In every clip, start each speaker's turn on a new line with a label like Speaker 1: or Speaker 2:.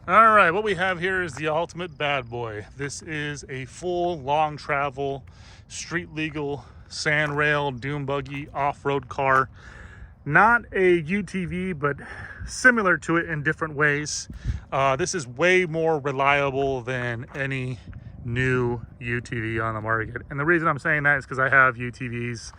Speaker 1: All right, what we have here is the ultimate bad boy. This is a full long travel, street legal, sand rail, dune buggy, off-road car. Not a UTV, but similar to it in different ways. This is way more reliable than any new UTV on the market. And the reason I'm saying that is because I have UTVs.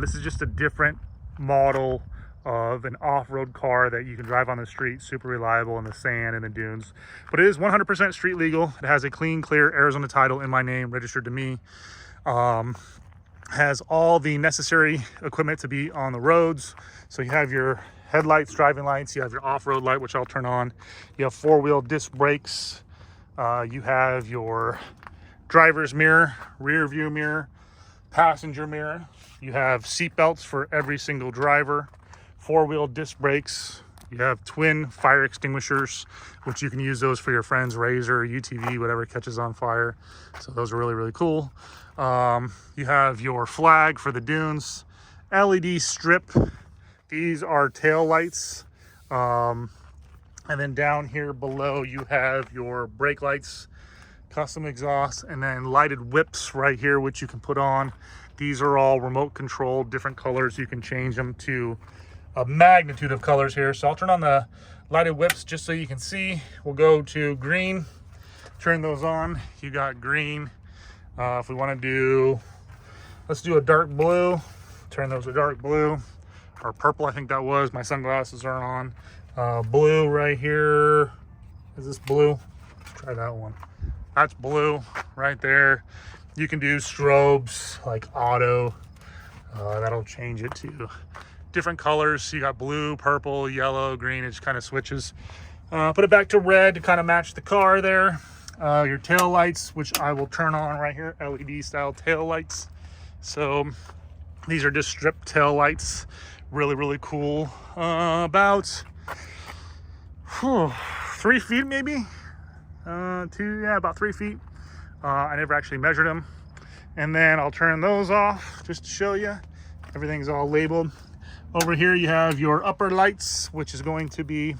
Speaker 1: This is just a different model of an off-road car that you can drive on the street, super reliable in the sand and the dunes. But it is 100% street legal. It has a clean, clear Arizona title in my name, registered to me. Has all the necessary equipment to be on the roads. So you have your headlights, driving lights, you have your off-road light, which I'll turn on. You have four-wheel disc brakes. You have your driver's mirror, rear view mirror, passenger mirror. You have seat belts for every single driver, four-wheel disc brakes. You have twin fire extinguishers, which you can use those for your friend's Razor, UTV, whatever catches on fire. So those are really, really cool. You have your flag for the dunes, LED strip. These are tail lights. And then down here below, you have your brake lights, custom exhaust, and then lighted whips right here, which you can put on. These are all remote controlled, different colors. You can change them to a magnitude of colors here. So I'll turn on the lighted whips just so you can see. We'll go to green, turn those on. You got green. If we want to do, let's do a dark blue, turn those to dark blue, or purple, I think that was. My sunglasses are on. Blue right here. Is this blue? Let's try that one. That's blue right there. You can do strobes like auto. That'll change it to different colors. You got blue, purple, yellow, green. It just kind of switches. Put it back to red to kind of match the car there. Your tail lights, which I will turn on right here, LED style tail lights. So these are just strip tail lights. Really, really cool. About 3 feet maybe. About 3 feet. I never actually measured them. And then I'll turn those off just to show you. Everything's all labeled. Over here you have your upper lights, which is going to be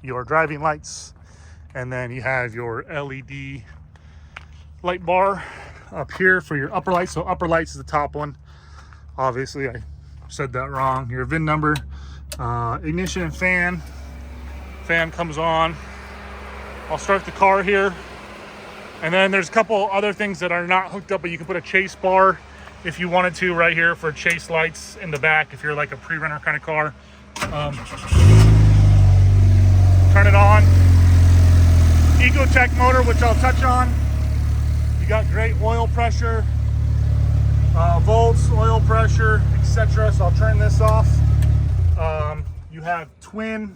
Speaker 1: your driving lights. And then you have your LED light bar up here for your upper lights. So upper lights is the top one. Obviously I said that wrong. Your VIN number, ignition and fan. Fan comes on. I'll start the car here. And then there's a couple other things that are not hooked up, but you can put a chase bar if you wanted to right here for chase lights in the back if you're like a pre-runner kind of car. Turn it on. Ecotec motor, which I'll touch on. You got great oil pressure, volts, oil pressure, etc. So I'll turn this off. You have twin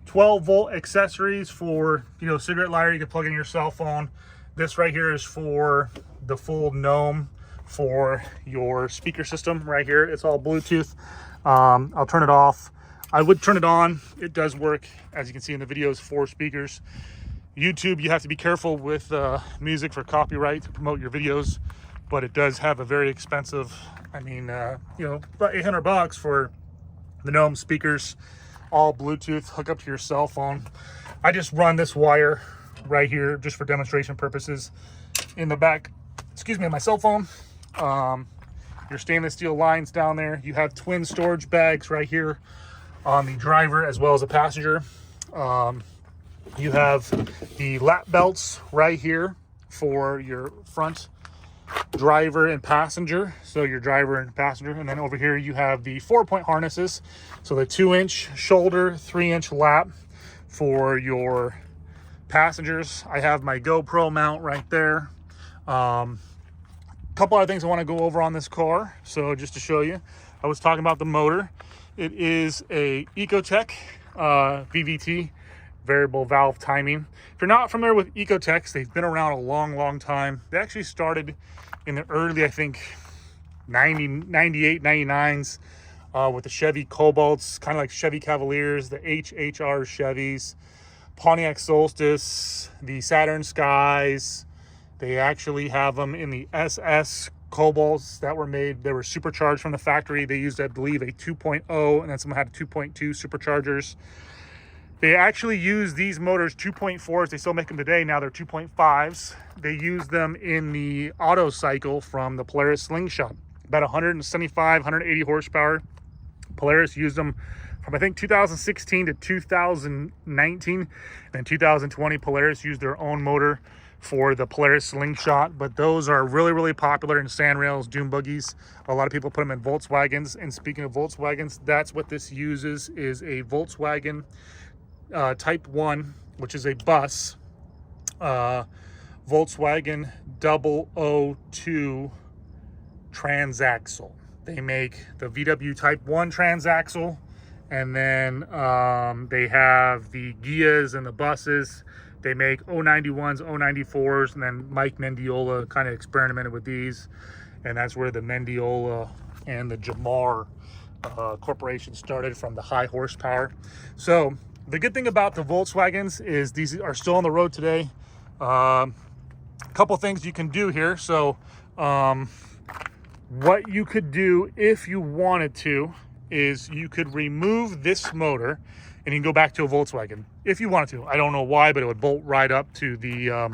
Speaker 1: 12-volt accessories for, cigarette lighter. You can plug in your cell phone. This right here is for the full gnome for your speaker system right here. It's all Bluetooth. I'll turn it off. I would turn it on. It does work, as you can see in the videos, 4 speakers. YouTube, you have to be careful with music for copyright to promote your videos, but it does have a very expensive, about $800 for the gnome speakers. All Bluetooth, hook up to your cell phone. I just run this wire right here just for demonstration purposes in the back, of my cell phone. Your stainless steel lines down there. You have twin storage bags right here on the driver as well as the passenger. You have the lap belts right here for your front driver and passenger. So your driver and passenger. And then over here you have the 4-point harnesses. So the 2-inch shoulder, 3-inch lap for your passengers. I have my GoPro mount right there. Couple other things I want to go over on this car. So just to show you, I was talking about the motor. It is a ecotec VVT, variable valve timing. If you're not familiar with ecotecs, they've been around a long time. They actually started in the early, I think, 98, 99s with the Chevy Cobalts, kind of like Chevy Cavaliers, the HHR Chevys, Pontiac Solstice, the Saturn Skies. They actually have them in the SS Cobalts that were made. They were supercharged from the factory. They used, I believe, a 2.0, and then some had 2.2 superchargers. They actually use these motors 2.4s. They still make them today. Now they're 2.5s. They use them in the auto cycle from the Polaris Slingshot. About 175, 180 horsepower. Polaris used them from I think 2016 to 2019. And in 2020, Polaris used their own motor for the Polaris Slingshot. But those are really, really popular in sand rails, dune buggies. A lot of people put them in Volkswagens. And speaking of Volkswagens, that's what this uses, is a Volkswagen Type 1, which is a bus, Volkswagen 002 transaxle. They make the VW Type 1 transaxle, and then they have the Gias and the buses. They make 091s, 094s, and then Mike Mendiola kind of experimented with these, and that's where the Mendiola and the Jamar corporation started, from the high horsepower. So the good thing about the Volkswagens is these are still on the road today. A couple things you can do here. So what you could do if you wanted to is you could remove this motor and you can go back to a Volkswagen if you wanted to. I don't know why, but it would bolt right up to the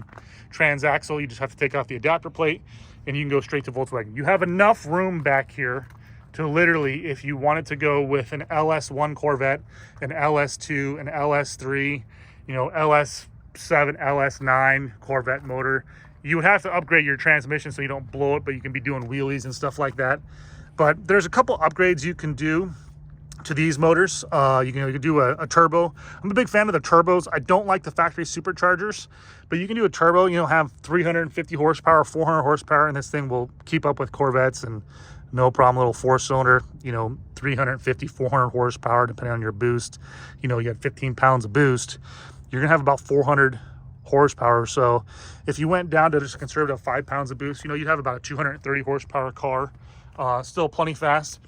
Speaker 1: transaxle. You just have to take off the adapter plate and you can go straight to Volkswagen. You have enough room back here to literally, if you wanted to go with an LS1 Corvette, an LS2, an LS3, you know, LS7, LS9 Corvette motor, you would have to upgrade your transmission so you don't blow it, but you can be doing wheelies and stuff like that. But there's a couple upgrades you can do to these motors. You can do a turbo. I'm a big fan of the turbos. I don't like the factory superchargers, but you can do a turbo, you know, have 350 horsepower, 400 horsepower, and this thing will keep up with Corvettes and no problem. Little 4-cylinder, you know, 350, 400 horsepower, depending on your boost. You know, you got 15 pounds of boost. You're gonna have about 400 horsepower. So if you went down to just a conservative 5 pounds of boost, you know, you'd have about a 230 horsepower car. Still plenty fast.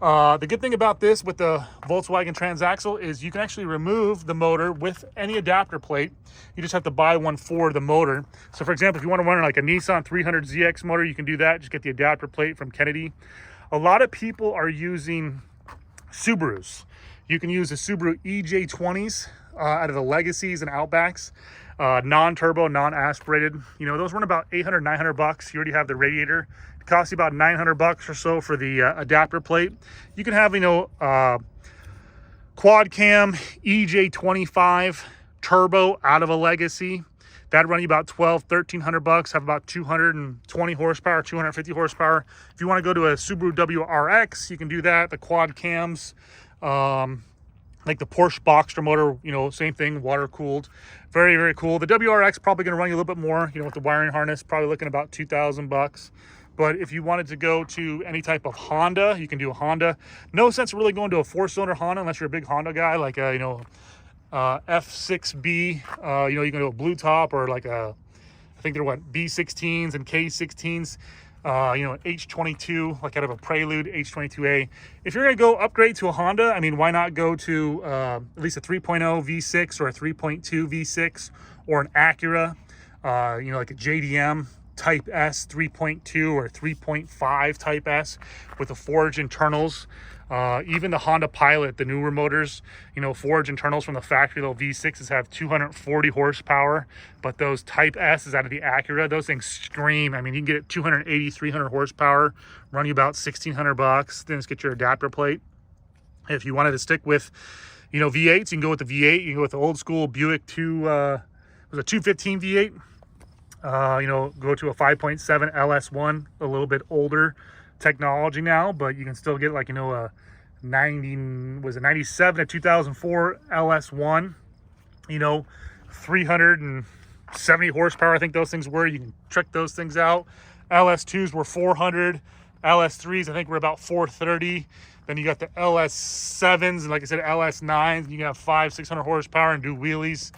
Speaker 1: The good thing about this with the Volkswagen transaxle is you can actually remove the motor with any adapter plate. You just have to buy one for the motor. So for example, if you want to run like a Nissan 300ZX motor, you can do that. Just get the adapter plate from Kennedy. A lot of people are using Subarus. You can use the Subaru EJ20s out of the Legacies and Outbacks. Non-turbo, non-aspirated. You know, those run about 800, 900 bucks. You already have the radiator. It costs you about 900 bucks or so for the adapter plate. You can have, you know, quad cam EJ25 turbo out of a Legacy. That'd run you about 1,200, 1,300 bucks, have about 220 horsepower, 250 horsepower. If you want to go to a Subaru WRX, you can do that. The quad cams, like the Porsche Boxster motor, you know, same thing, water cooled. Very, very cool. The WRX probably going to run you a little bit more, you know, with the wiring harness, probably looking about 2,000 bucks. But if you wanted to go to any type of Honda, you can do a Honda. No sense really going to a 4-cylinder Honda unless you're a big Honda guy, like a, you know, F6B. You know, you can do a blue top, or like a, I think they're what, B16s and K16s. You know, H22, like out of a Prelude, H22A. If you're gonna go upgrade to a Honda, I mean, why not go to at least a 3.0 V6 or a 3.2 V6 or an Acura, you know, like a JDM Type S 3.2 or 3.5 Type S with the forged internals. Even the Honda Pilot, the newer motors, you know, forged internals from the factory. Little V6s have 240 horsepower, but those Type S's out of the Acura, those things scream. I mean, you can get 280, 300 horsepower, run you about 1,600 bucks. Then just get your adapter plate. If you wanted to stick with, you know, V8s, you can go with the V8. You can go with the old school Buick was a 215 V8. You know, go to a 5.7 LS1, a little bit older technology now, but you can still get, like, you know, a 97 to 2004 LS1, you know, 370 horsepower, I think those things were. You can trick those things out. LS2s were 400. LS3s, I think, were about 430. Then you got the LS7s, and like I said, LS9s. You can have 500, 600 horsepower and do wheelies.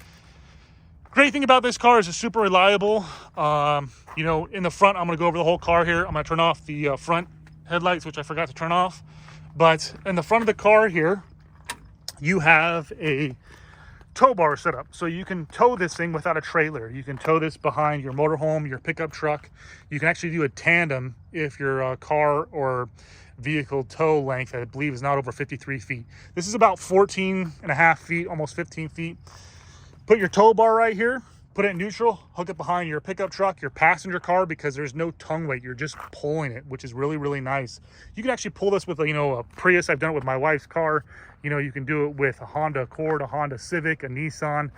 Speaker 1: Great thing about this car is it's super reliable. You know, in the front, I'm going to go over the whole car here. I'm going to turn off the front headlights, which I forgot to turn off. But in the front of the car here, you have a tow bar set up. So you can tow this thing without a trailer. You can tow this behind your motorhome, your pickup truck. You can actually do a tandem if your car or vehicle tow length, I believe, is not over 53 feet. This is about 14.5 feet, almost 15 feet. Put your tow bar right here, put it in neutral, hook it behind your pickup truck, your passenger car, because there's no tongue weight. You're just pulling it, which is really, really nice. You can actually pull this with a Prius. I've done it with my wife's car. You can do it with a Honda Accord, a Honda Civic, a Nissan,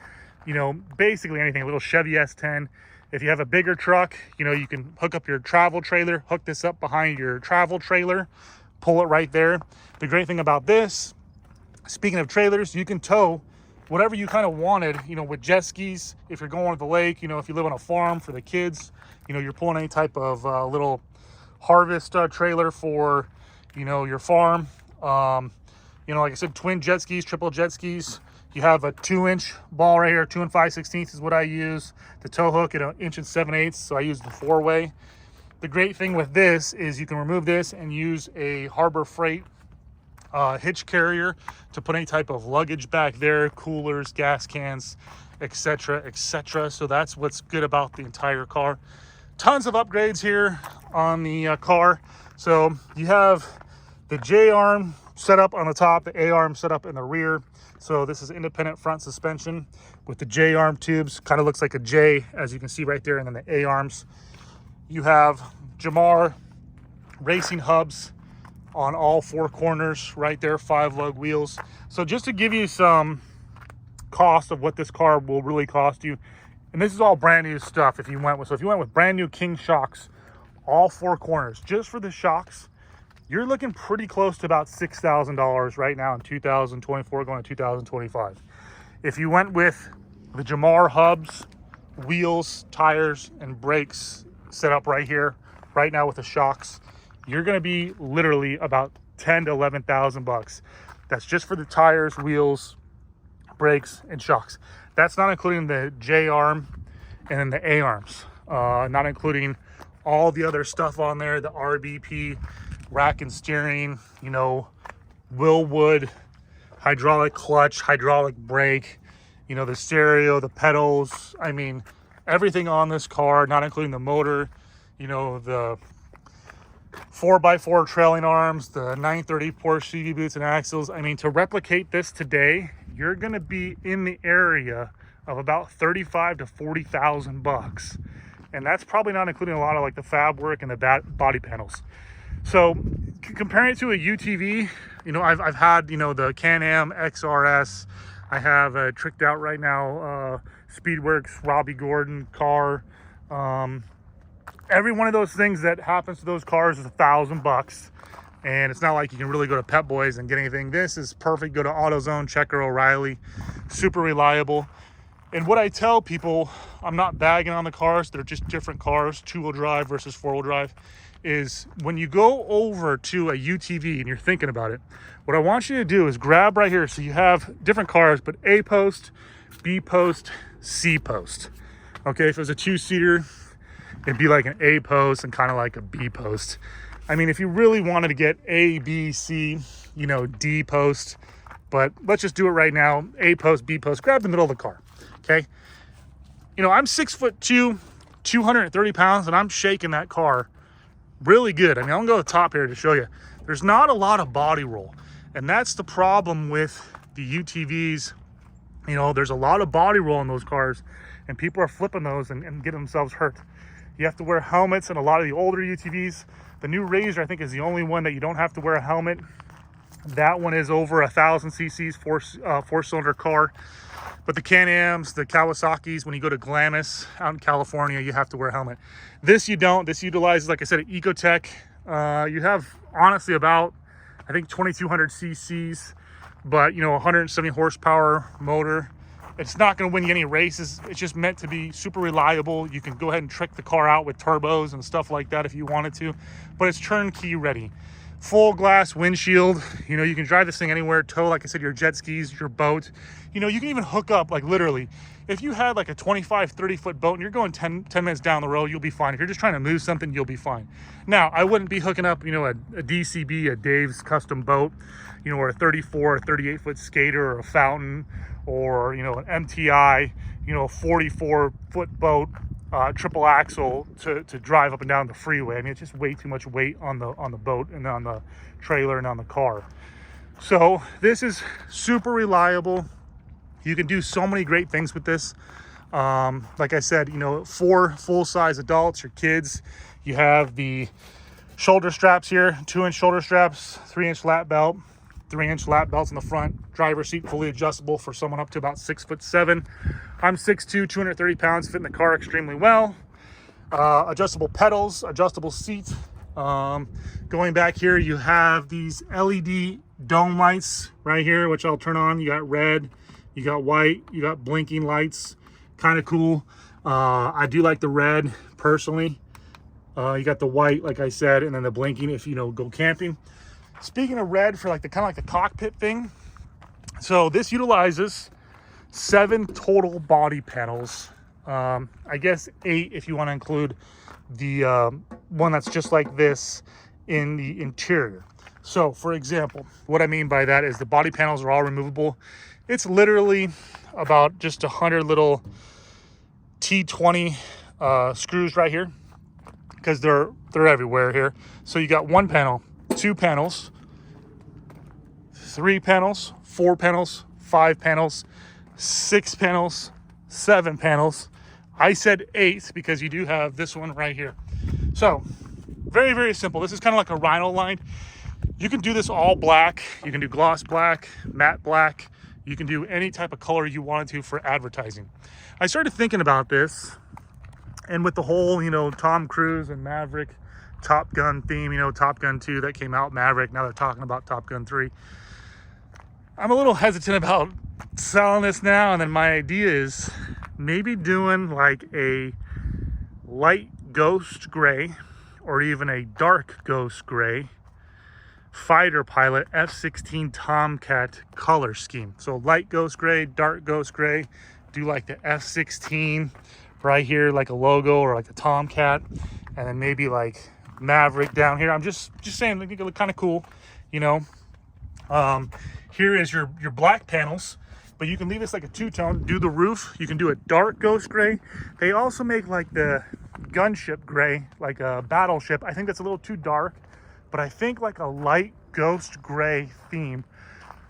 Speaker 1: basically anything, a little Chevy S10. If you have a bigger truck, you can hook up your travel trailer, hook this up behind your travel trailer, pull it right there. The great thing about this, speaking of trailers, you can tow whatever you kind of wanted, with jet skis. If you're going to the lake, if you live on a farm for the kids, you're pulling any type of little harvest trailer for, your farm. Like I said, twin jet skis, triple jet skis. You have a 2-inch ball right here, 2 5/16 is what I use. The tow hook at 1 7/8 inches, so I use the 4-way. The great thing with this is you can remove this and use a Harbor Freight hitch carrier to put any type of luggage back there, coolers, gas cans, etc., etc. So that's what's good about the entire car. Tons of upgrades here on the car. So you have the J-arm set up on the top, the A-arm set up in the rear. So this is independent front suspension with the J-arm tubes. Kind of looks like a J, as you can see right there, and then the A-arms. You have Jamar racing hubs on all 4 corners right there, 5-lug wheels. So just to give you some cost of what this car will really cost you, and this is all brand new stuff. If you went with brand new King shocks, all 4 corners, just for the shocks, you're looking pretty close to about $6,000 right now in 2024 going to 2025. If you went with the Jamar hubs, wheels, tires, and brakes set up right here, right now with the shocks, you're going to be literally about $10,000 to $11,000. That's just for the tires, wheels, brakes, and shocks. That's not including the J-arm and then the A-arms. Not including all the other stuff on there, the RBP, rack and steering, Willwood, hydraulic clutch, hydraulic brake, the stereo, the pedals. I mean, everything on this car, not including the motor, the 4x4 trailing arms, the 930 Porsche CV boots and axles. I mean, to replicate this today, you're going to be in the area of about $35,000 to $40,000, and that's probably not including a lot of like the fab work and the body panels. So comparing it to a UTV, I've had the Can-Am XRS. I have tricked out right now Speedworks Robbie Gordon car. Every one of those things that happens to those cars is $1,000, and it's not like you can really go to Pep Boys and get anything. This is perfect. Go to AutoZone, Checker, O'Reilly. Super reliable. And what I tell people, I'm not bagging on the cars, they're just different cars, 2-wheel drive versus 4-wheel drive, is when you go over to a UTV and you're thinking about it, what I want you to do is grab right here. So you have different cars, but A post, B post, C post. Okay, if it was a 2-seater, it'd be like an A post and kind of like a B post. I mean, if you really wanted to get A, B, C, D post, but let's just do it right now. A post, B post, grab the middle of the car. Okay. I'm 6'2", 230 pounds, and I'm shaking that car really good. I mean, I'm gonna go to the top here to show you. There's not a lot of body roll, and that's the problem with the UTVs. There's a lot of body roll in those cars, and people are flipping those and getting themselves hurt. You have to wear helmets in a lot of the older UTVs. The new Razor, I think, is the only one that you don't have to wear a helmet. That one is over 1,000 cc's, 4-cylinder car. But the Can-Ams, the Kawasaki's, when you go to Glamis out in California, you have to wear a helmet. This you don't. This utilizes, like I said, an ecotec. You have, honestly, about, I think, 2,200 cc's, but, 170 horsepower motor. It's not going to win you any races. It's just meant to be super reliable. You can go ahead and trick the car out with turbos and stuff like that if you wanted to, but it's turnkey ready. Full glass windshield. You can drive this thing anywhere. Tow, like I said, your jet skis, your boat. You can even hook up, like, literally, if you had like a 25, 30-foot boat and you're going 10 minutes down the road, you'll be fine. If you're just trying to move something, you'll be fine. Now, I wouldn't be hooking up, a DCB, a Dave's custom boat, or a 34 or 38-foot skater or a fountain, or, an MTI, a 44-foot boat. triple axle to drive up and down the freeway. I mean, it's just way too much weight on the boat and on the trailer and on the car. So this is super reliable. You can do so many great things with this. Like I said, you know, 4 full-size adults, your kids. You have the shoulder straps here, 2-inch shoulder straps, 3-inch lap belt, 3-inch lap belts in the front. Driver's seat fully adjustable for someone up to about 6'7". I'm 6'2", 230 pounds, fit in the car extremely well. Adjustable pedals, adjustable seat. Going back here, you have these LED dome lights right here, which I'll turn on. You got red, you got white, you got blinking lights. Kind of cool. I do like the red personally. You got the white, like I said, and then the blinking if you know go camping. Speaking of red, for like the kind of like the cockpit thing, so this utilizes 7 total body panels. I guess 8 if you want to include the one that's just like this in the interior. So for example, what I mean by that is the body panels are all removable. It's literally about just 100 little T20 screws right here, because they're everywhere here. So you got 1 panel, 2 panels, 3 panels, 4 panels, 5 panels, 6 panels, 7 panels. I said 8 because you do have this one right here. So very, very simple. This is kind of like a rhino line. You can do this all black. You can do gloss black, matte black. You can do any type of color you wanted to for advertising. I started thinking about this, and with the whole, you know, Tom Cruise and Maverick Top Gun theme, you know, Top Gun 2 that came out, Maverick, now they're talking about Top Gun 3. I'm a little hesitant about selling this now, and then my idea is maybe doing like a light ghost gray or even a dark ghost gray fighter pilot F-16 Tomcat color scheme. So light ghost gray, dark ghost gray, do like the F-16 right here, like a logo, or like a Tomcat, and then maybe like Maverick down here. I'm just saying, I think it look kind of cool, you know. Here is your black panels, but you can leave this like a 2-tone. Do the roof, you can do a dark ghost gray. They also make like the gunship gray, like a battleship. I think that's a little too dark, but I think like a light ghost gray theme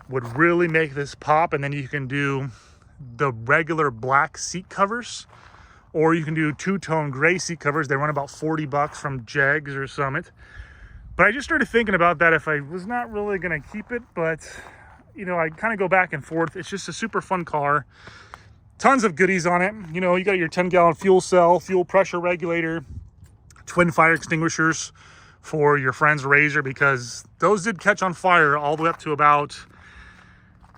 Speaker 1: would really make this pop. And then you can do the regular black seat covers, or you can do 2-tone gray seat covers. They run about $40 from Jegs or Summit. But I just started thinking about that if I was not really gonna keep it, but you know, I kind of go back and forth. It's just a super fun car. Tons of goodies on it. You know, you got your 10-gallon fuel cell, fuel pressure regulator, twin fire extinguishers for your friend's Razor, because those did catch on fire all the way up to about,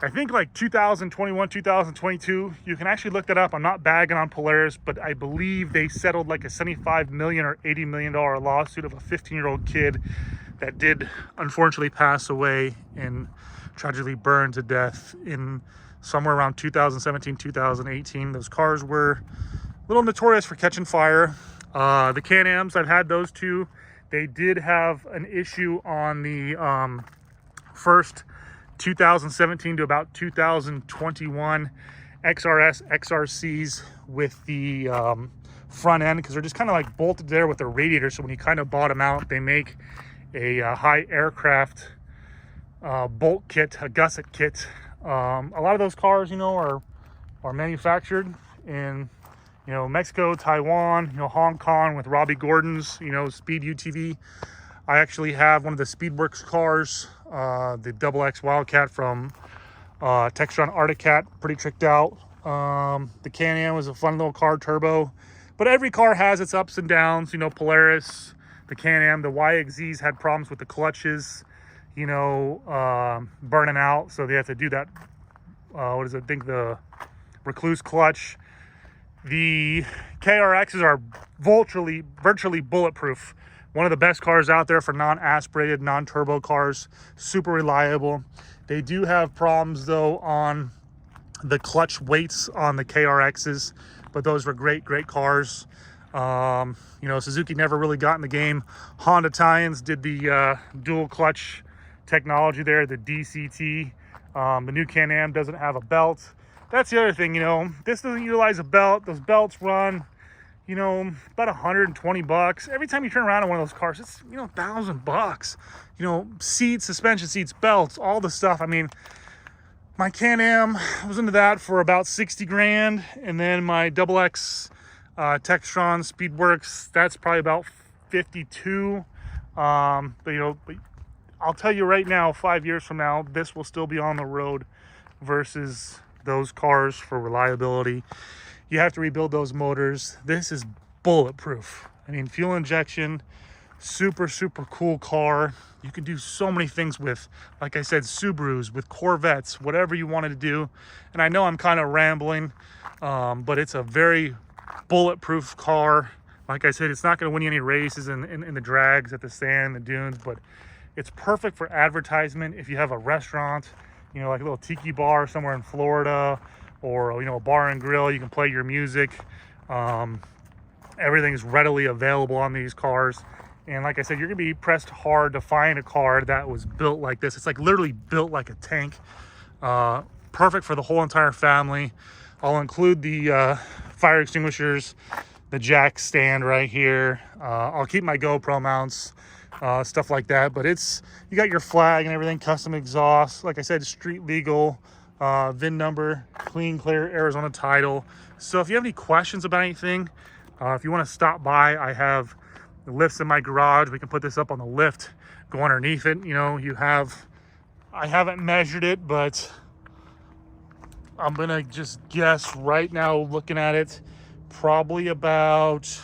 Speaker 1: I think like 2021, 2022. You can actually look that up. I'm not bagging on Polaris, but I believe they settled like a $75 million or $80 million lawsuit of a 15-year-old kid that did unfortunately pass away and tragically burned to death in somewhere around 2017, 2018. Those cars were a little notorious for catching fire. The Can-Ams, I've had those too. They did have an issue on the first 2017 to about 2021 XRS, XRCs with the front end, because they're just kind of like bolted there with the radiator. So when you kind of bottom out, they make a high aircraft bolt kit, a gusset kit. A lot of those cars, you know, are manufactured in, you know, Mexico, Taiwan, you know, Hong Kong with Robbie Gordon's, you know, Speed UTV. I actually have one of the Speedworks cars, the XX Wildcat from Textron Arctic Cat, pretty tricked out. The Can-Am was a fun little car, turbo. But every car has its ups and downs, you know. Polaris, the Can-Am, the YXZs had problems with the clutches, you know, burning out, so they have to do that. What is it? I think the Recluse clutch. The KRXs are virtually bulletproof. One of the best cars out there for non-aspirated, non-turbo cars. Super reliable. They do have problems though on the clutch weights on the KRXs, but those were great the You know, Suzuki never really got in the game. Honda tie-ins did the dual clutch technology there, the DCT. The new Can-Am doesn't have a belt. That's the other thing, you know, this doesn't utilize a belt. Those belts run you know, about 120 bucks. Every time you turn around in one of those cars, it's, you know, $1,000. You know, seats, suspension seats, belts, all the stuff. I mean, my Can-Am, I was into that for about 60 grand. And then my Double X Textron Speedworks, that's probably about 52. But you know, I'll tell you right now, 5 years from now, this will still be on the road versus those cars for reliability. You have to rebuild those motors. This is bulletproof. I mean, fuel injection, super, super cool car. You can do so many things with, like I said, Subarus, with Corvettes, whatever you wanted to do. And I know I'm kind of rambling, but it's a very bulletproof car. Like I said, it's not going to win you any races in the drags at the sand, the dunes, but it's perfect for advertisement. If you have a restaurant, you know, like a little tiki bar somewhere in Florida, or, you know, a bar and grill, you can play your music. Everything's readily available on these cars. And like I said, you're gonna be pressed hard to find a car that was built like this. It's like literally built like a tank. Perfect for the whole entire family. I'll include the fire extinguishers, the jack stand right here. I'll keep my GoPro mounts, stuff like that. But it's, you got your flag and everything, custom exhaust. Like I said, street legal, VIN number, clean, clear, Arizona title. So if you have any questions about anything, if you want to stop by, I have the lifts in my garage. We can put this up on the lift, go underneath it. You know, you have, I haven't measured it, but I'm gonna just guess right now, looking at it, probably about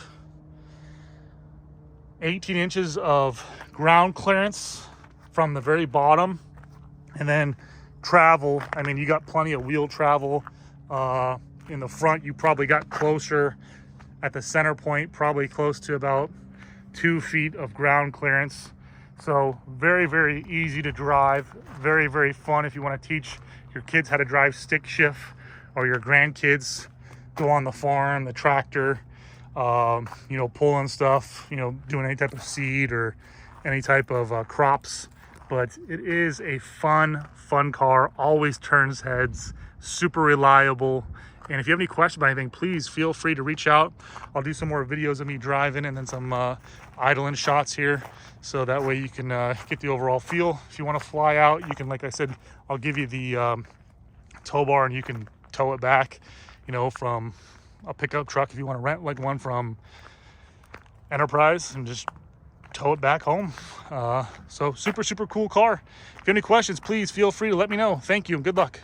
Speaker 1: 18 inches of ground clearance from the very bottom. And then travel, I mean, you got plenty of wheel travel. In the front, you probably got closer at the center point, probably close to about 2 feet of ground clearance. So very, very easy to drive. Very, very fun if you want to teach your kids how to drive stick shift, or your grandkids go on the farm, the tractor, you know, pulling stuff, you know, doing any type of seed or any type of crops. But it is a fun car, always turns heads, super reliable. And if you have any questions about anything, please feel free to reach out. I'll do some more videos of me driving and then some idling shots here, so that way you can get the overall feel. If you want to fly out, you can, like I said, I'll give you the tow bar and you can tow it back, you know, from a pickup truck if you want to rent like one from Enterprise, and just tow it back home. So super, super cool car. If you have any questions, please feel free to let me know. Thank you and good luck.